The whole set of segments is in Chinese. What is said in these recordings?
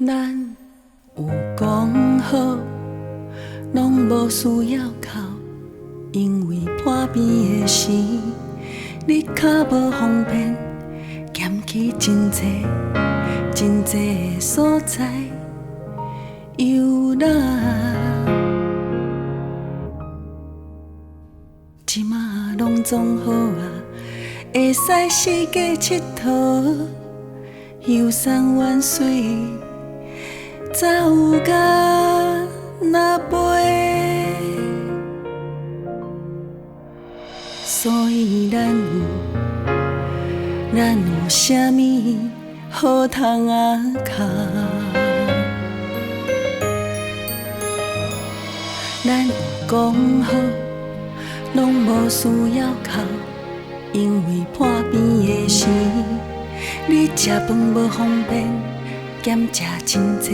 咱有讲好，拢无需要哭，因为半边的时，你脚无方便，捡起真多真多的所在游览，即马拢总好啊，会使四界佚佗，游山玩水。走到那飞，所以咱有啥物好通卡？咱有讲好，拢无需要哭，因为半边的时，你食饭无方便。减食真多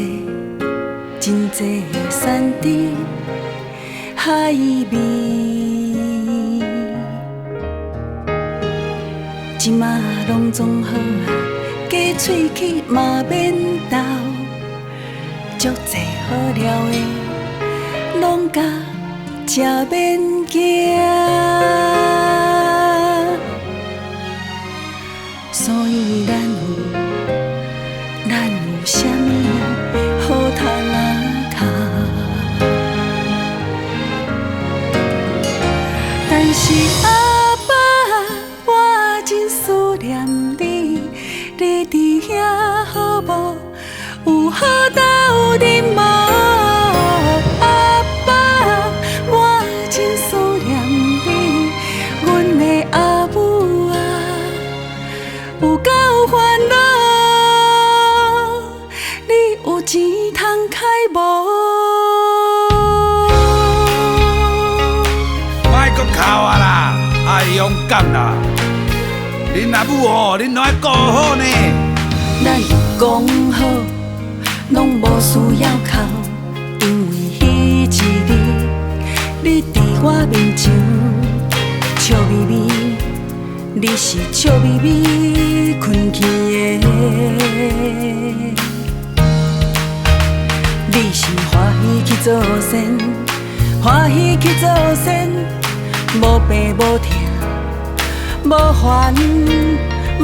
真多的产地海味，即马拢总好啊，加喙齿嘛免斗，足济好料的，拢甲食免惊，所以咱有啥物好通卡？但是阿爸，我真思念你，你伫遐好无？有好斗阵无？阿爸，我真思念你，阮的阿母啊，有够烦恼。有钱通开无？莫阁哭啊啦，爱勇敢啦！恁阿母哦，恁拢爱顾好呢。咱有讲好，拢无需要哭，因为彼一日，你伫我面前笑眯眯，你是笑眯眯困去的。你是欢喜去做善，欢喜去做善，无病无痛，无烦无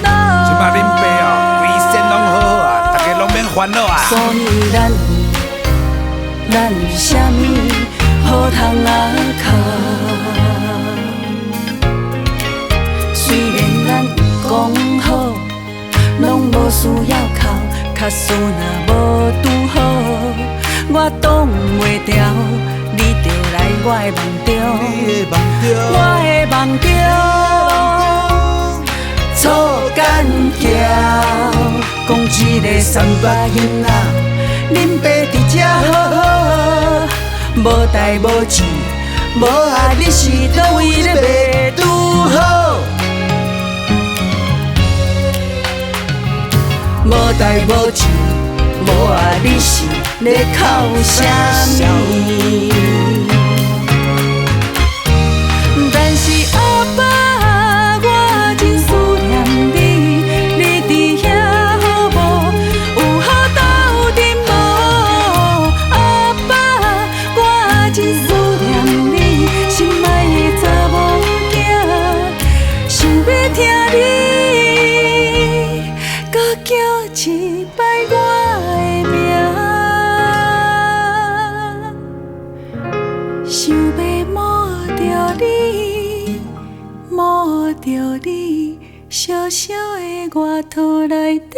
恼。即摆恁爸哦，规身拢好好啊，大家拢免烦恼啊。所以咱有啥物好通卡？虽然咱有讲好，拢无需要哭。假使若无拄好，我挡袂牢，你就来我的梦中，我的梦中，错干桥，讲一个三八囡仔，恁爸伫这好好，无代无志，无爱你是倒位咧袂拄好。无代无志，无爱你是咧靠啥物？但是阿爸，我真思念你，你伫遐好无？有好斗阵无？阿爸，我真思念你，心爱的查某囝，想要听你。叫一摆我的名，想要摸着你，摸着你，小小的额头内底。